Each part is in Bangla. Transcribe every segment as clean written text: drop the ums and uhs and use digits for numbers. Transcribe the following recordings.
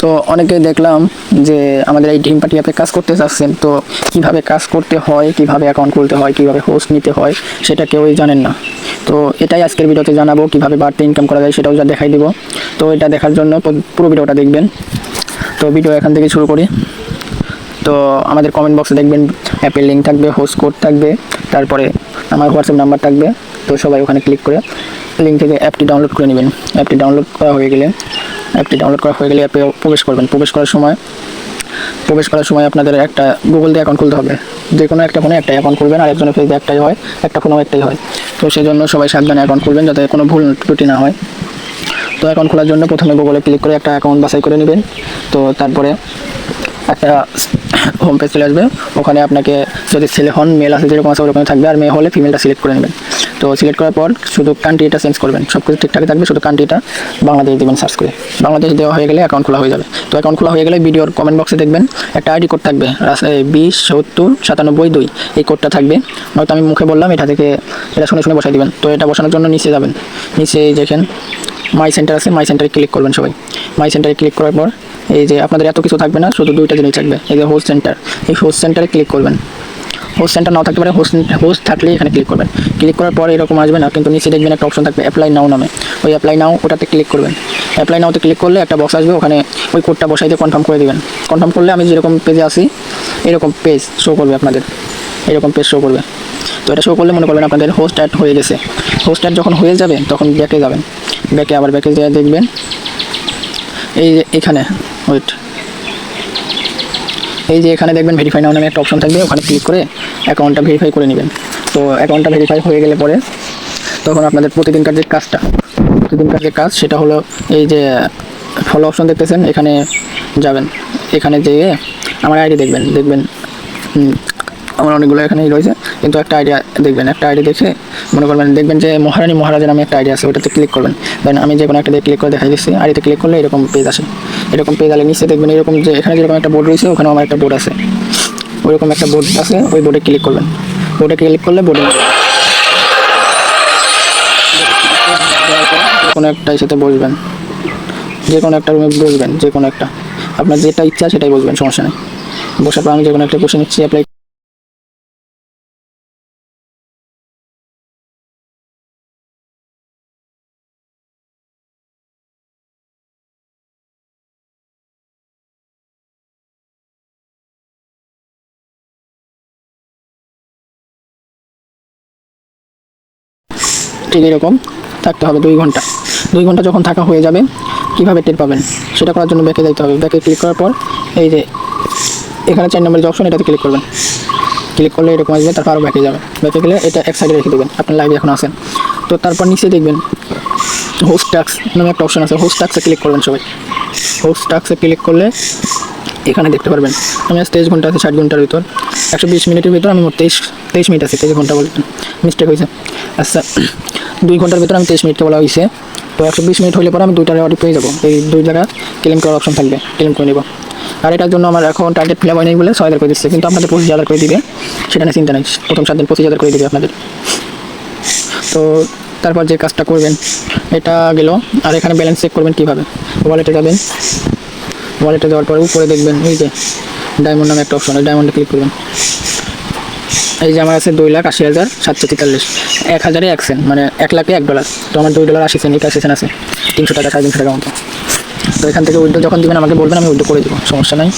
তো অনেকেই দেখলাম যে আমাদের এই ড্রিম পার্টি অ্যাপে কাজ করতে চাচ্ছেন, তো কিভাবে কাজ করতে হয়, কিভাবে অ্যাকাউন্ট খুলতে হয়, কিভাবে হোস্ট নিতে হয় সেটা কেউই জানেন না। তো এটাই আজকের ভিডিওতে জানাবো, কিভাবে বাড়তি ইনকাম করা যায় সেটাও যা দেখাই দিব। তো এটা দেখার জন্য পুরো ভিডিওটা দেখবেন। তো ভিডিও এখান থেকে শুরু করি। তো আমাদের কমেন্ট বক্সে দেখবেন অ্যাপের লিঙ্ক থাকবে, হোস্ট কোড থাকবে, তারপরে আমার হোয়াটসঅ্যাপ নাম্বার থাকবে। তো সবাই ওখানে ক্লিক করে লিঙ্ক থেকে অ্যাপটি ডাউনলোড করে নেবেন। অ্যাপটি ডাউনলোড করা হয়ে গেলে অ্যাপে প্রবেশ করবেন। প্রবেশ করার সময় আপনাদের একটা গুগল দিয়ে অ্যাকাউন্ট খুলতে হবে। যে কোনো একটা ফোনে একটা অ্যাকাউন্ট খুলবেন, আর একজনের ফেসে একটাই হয়, একটা ফোনেও একটাই হয়। তো সেই জন্য সবাই সাবধানে অ্যাকাউন্ট খুলবেন যাতে কোনো ভুল ত্রুটি না হয়। তো অ্যাকাউন্ট খোলার জন্য প্রথমে গুগলে ক্লিক করে একটা অ্যাকাউন্ট বাছাই করে নেবেন। তো তারপরে একটা হোম পেজ চলে আসবে। ওখানে আপনাকে যদি ছেলে হন, মেল আছে যেরকম আছে ওরকম থাকবে, আর মেয়ে হলে ফিমেলটা সিলেক্ট করে নেবেন। তো সিলেক্ট করার পর শুধু কান্ট্রিটা চেঞ্জ করবেন, সব কিছু ঠিকঠাক থাকবে, শুধু কান্ট্রিটা বাংলাদেশ দেবেন সার্চ করে। বাংলাদেশ দেওয়া হয়ে গেলে অ্যাকাউন্ট খোলা হয়ে যাবে। তো অ্যাকাউন্ট খোলা হয়ে গেলে ভিডিওর কমেন্ট বক্সে দেখবেন একটা আইডি কোড থাকবে, 207097 2। এই কোডটা থাকবে, হয়তো আমি মুখে বললাম, এটা শুনে বসাই দিবেন। তো এটা বসানোর জন্য নিচে যাবেন। নিচে দেখেন মাই সেন্টার আছে, মাই সেন্টারে ক্লিক করবেন সবাই। মাই সেন্টারে ক্লিক করার পর এই যে আপনাদের এত কিছু থাকবে না, শুধু দুইটা জিনিস থাকবে। এই যে হোস্ট সেন্টার, এই হোস্ট সেন্টারে ক্লিক করবেন। হোস্ট সেন্টার নাও থাকতে পারে, হোস্ট থাকলেই এখানে ক্লিক করবেন। ক্লিক করার পর এরকম আসবে না, কিন্তু নিচে দেখবেন একটা অপশন থাকবে অ্যাপ্লাই নাও নামে। ওই অ্যাপ্লাই নাও ওটাতে ক্লিক করবেন। অ্যাপ্লাই নাওতে ক্লিক করলে একটা বক্স আসবে, ওখানে ওই কোডটা বসাই দিয়ে কনফার্ম করে দেবেন। কনফার্ম করলে আমি যেরকম পেজে আসি এরকম পেজ শো করবে আপনাদের, এরকম পেজ শো করবে। তো এটা শো করলে মনে করবেন আপনাদের হোস্ট অ্যাড হয়ে গেছে। হোস্ট অ্যাড যখন হয়ে যাবে তখন ব্যাকে যাবেন। ব্যাকে যেয়ে দেখবেন এই যে এখানে এই যে এখানে দেখবেন ভেরিফাই নাও নামে একটা অপশন থাকবে, ওখানে ক্লিক করে অ্যাকাউন্টটা ভেরিফাই করে নেবেন। তো অ্যাকাউন্টটা ভেরিফাই হয়ে গেলে পরে তখন আপনাদের প্রতিদিনকার যে কাজ সেটা হলো এই যে ফলো অপশন দেখতেছেন, এখানে যাবেন। এখানে যেয়ে আমার আইডি দেখবেন আমার অনেকগুলো এখানেই রয়েছে, কিন্তু একটা আইডি দেখে মনে করবেন, দেখবেন যে মহারাজা নামে একটা আইডি আছে, ওটাতে ক্লিক করবেন। দেন আমি যে কোনো একটা দিয়ে ক্লিক করে দেখাই দিচ্ছি। আইডিতে ক্লিক করলে এরকম পেজ আসে। এরকম পেজ আলে নিচে দেখবেন এরকম যে এখানে যেরকম একটা বোর্ড রয়েছে, ওখানেও আমার একটা বোর্ড আছে, ওইরকম একটা বোর্ড আছে, ওই বোর্ডে ক্লিক করবেন। বোর্ডে ক্লিক করলে কোনো একটা সাথে বসবেন, যে কোনো একটা রুমে বসবেন, যে কোনো একটা আপনার যেটা ইচ্ছা সেটাই বসবেন, সমস্যা নেই। বসার পর আমি যে কোনো একটা বসে নিচ্ছি, অ্যাপ্লাই। ঠিক এরকম থাকতে হবে 2 ঘন্টা। 2 ঘন্টা যখন থাকা হয়ে যাবে, কীভাবে টের পাবেন সেটা করার জন্য ব্যাকে যাইতে হবে। ব্যাকে ক্লিক করার পর এই যে এখানে 4 নম্বরের যে অপশন, এটাতে ক্লিক করবেন। ক্লিক করলে এরকম আসবে, তারপর আরও ব্যাকে যাবে। ব্যাকে গেলে এটা এক সাইডে রেখে দেবেন, আপনার লাইভে এখন আছেন। তো তারপর নিচে দেখবেন হোস্ট টাস্ক নামে একটা অপশন আছে, হোস্ট টাস্কে ক্লিক করবেন সবাই। হোস্ট টাস্কে ক্লিক করলে এখানে দেখতে পারবেন আমি আজ 23 ঘন্টা আছে, 60 ঘন্টার ভিতর 120 মিনিটের ভিতর আমি মোট 23 মিনিট আছে। 23 ঘন্টা বলতে মিস্টেক হয়েছে। আচ্ছা, 2 ঘন্টার ভিতর আমি 23 মিনিট বলা হয়েছে। তো 120 মিনিট হলে পরে আমি 2টা রেওয়ার্ড পেয়ে যাবো। এই 2 জায়গা ক্লেম করার অপশন থাকবে, ক্লেম করে নেব। আর এটার জন্য আমার এখন টার্গেট ফিল আপ হয়নি বলে 6,000 করে দিচ্ছে, কিন্তু আপনাদের 25,000 করে দিবে, সেটা নিয়ে চিন্তা নেই। প্রথম 7 দিন 25,000 করে দিবে আপনাদের। তো তারপর যে কাজটা করবেন এটা গেল। আর এখানে ব্যালেন্স চেক করবেন কীভাবে, ওয়ালেটে যাবেন। ওয়ালেটে যাওয়ার পরে উপরে দেখবেন এই যে ডায়মন্ড নামে একটা অপশন, ওই ডায়মন্ডে ক্লিক করবেন। এই যে আমার আছে 2,80,743, 1,000-এ 1 সেন্ট, মানে 1 লাখে $1। তো আমার $2.80 81 সেন্ট আছে, 300 টাকা 350 টাকা মতো। তো এখান থেকে উইথড্র যখন দেবেন আমাকে বলবেন, আমি উইথড্র করে দেবো, সমস্যা নাই।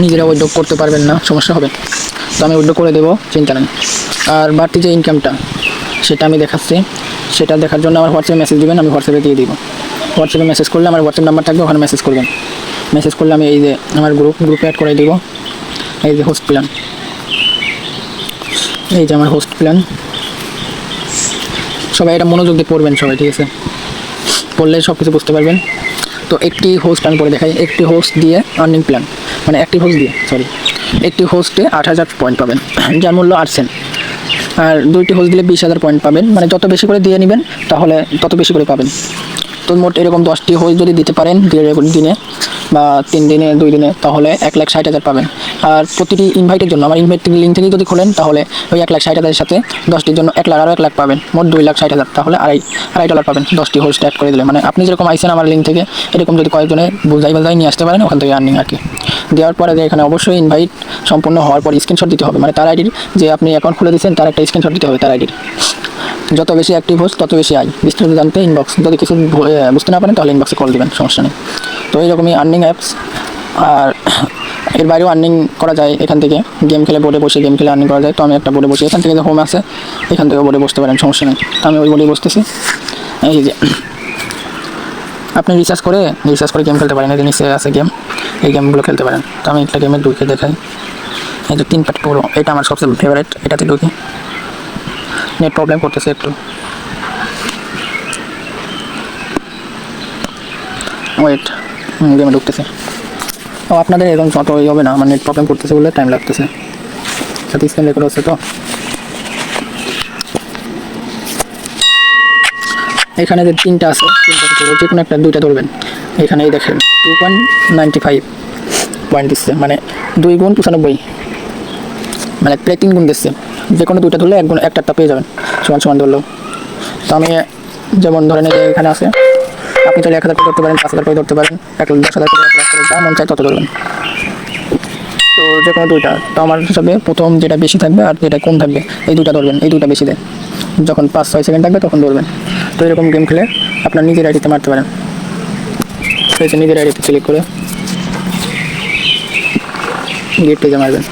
নিজেরা উইথড্র করতে পারবেন না, সমস্যা হবে, তো আমি উইথড্র করে দেবো, চিন্তা নেই। আর বাড়তি যে ইনকামটা সেটা আমি দেখাচ্ছি, সেটা দেখার জন্য আমার হোয়াটসঅ্যাপে মেসেজ দেবেন, আমি হোয়াটসঅ্যাপে দিয়ে দিব। হোয়াটসঅ্যাপে মেসেজ করলে আমার হোয়াটসঅ্যাপ নাম্বার থাকবে, ওখানে মেসেজ করবেন। মেসেজ করলে আমি এই যে আমার গ্রুপে অ্যাড করে দিব। এই যে হোস্ট প্ল্যান, এই যে আমার হোস্ট প্ল্যান। সবাই এটা মনোযোগ দিয়ে পড়বেন সবাই, ঠিক আছে? পড়লে সব কিছু বুঝতে পারবেন। তো একটি হোস্ট আমি পরে দেখাই। একটি হোস্ট দিয়ে আর্নিং প্ল্যান, মানে একটি হোস্টে 8,000 পয়েন্ট পাবেন, যার মূল্য 8 সেন্ট। আর 2টি হোস্ট দিলে 20,000 পয়েন্ট পাবেন, মানে যত বেশি করে দিয়ে নেবেন তাহলে তত বেশি করে পাবেন। তো মোট এরকম 10টি হোস্ট যদি দিতে পারেন দিনে, বা 3 দিনে 2 দিনে, তাহলে 1,60,000 পাবেন। আর প্রতিটি ইনভাইটের জন্য আমার ইনভাইট লিঙ্ক থেকেই যদি খোলেন, তাহলে ওই 1,60,000 সাথে 10টির জন্য 1 লাখ, আরও 1 লাখ পাবেন, মোট 2,60,000। তাহলে $2.5 পাবেন 10টি হোস্ট অ্যাড করে দিলে। মানে আপনি যেরকম আইসেন আমার লিঙ্ক থেকে, এরকম যদি কয়েকজনে বুঝাই নিয়ে আসতে পারেন, ওখান থেকে আর্নিং আর কি। দেওয়ার পরে যে এখানে অবশ্যই ইনভাইট সম্পূর্ণ হওয়ার পর স্ক্রিনশট দিতে হবে, মানে তার আইডির, যে আপনি অ্যাকাউন্ট খুলে দিচ্ছেন তার একটা স্ক্রিনশট দিতে হবে তার আইডির। যত বেশি অ্যাক্টিভ হোস্ট তত বেশি আয়। বিস্তারিত জানতে ইনবক্স, যদি কিছু বুঝতে না পারেন তাহলে ইনবক্সে কল দেবেন, সমস্যা নেই। তো এইরকমই আর্নিং অ্যাপস। আর এর বাইরেও আর্নিং করা যায় এখান থেকে, গেম খেলে বোর্ডে বসে গেম খেলে আর্নিং করা যায়। তো আমি একটা বোর্ডে বসে, এখান থেকে যে হোম আছে এখান থেকে বোর্ডে বসতে পারেন, সমস্যা নেই। তো আমি ওই বোর্ডেই বসতেছি। এই যে আপনি রিসার্চ করে গেম খেলতে পারেন, এই যে নিচে আছে গেম, এই গেমগুলো খেলতে পারেন। তো আমি একটা গেমে ঢুকে দেখাই, এই যে 3 পার্ট পুরো, এটা আমার সবচেয়ে ফেভারিট। এটাতে ঢুকি, নেট প্রবলেম করতেছে একটু, ওয়েট, গেমে ঢুকতেছে। ও আপনাদের এরকম অত হবে না, আমার নেট প্রবলেম করতেছে বলে টাইম লাগতেছে, সাথে স্ক্রিন রেকর্ড হচ্ছে। তো এখানে যে 3টা আছে, 3টা যে কোনো একটা 2টা ধরবেন। এখানেই দেখেন 2.95 পয়েন্ট দিচ্ছে, মানে 2 গুণ 95, মানে প্রায় 3 গুণ দিচ্ছে। যে কোনো 2টা ধরলে 1 গুণ একটা পেয়ে যাবেন, সমান ধরলেও। তো আমি যেমন ধরেন যে এখানে আছে, আপনি চাইলে 1,000 করে ধরতে পারেন, 5,000 করে ধরতে পারেন, 10,000 করে, 1 লাখ করে, যা মন চাই তত ধরবেন। তো যে কোনো 2টা, তো আমার হিসাবে প্রথম যেটা বেশি থাকবে আর যেটা কম থাকবে, এই 2টা ধরবেন, এই 2টা বেশি দেয়। যখন 5-6 সেকেন্ড থাকবে তখন ধরবেন। তো এরকম গেম খেলে আপনার নিজের আইডিতে মারতে পারেন। নিজের আইডিতে ক্লিক করে গেট পেজে মারবেন।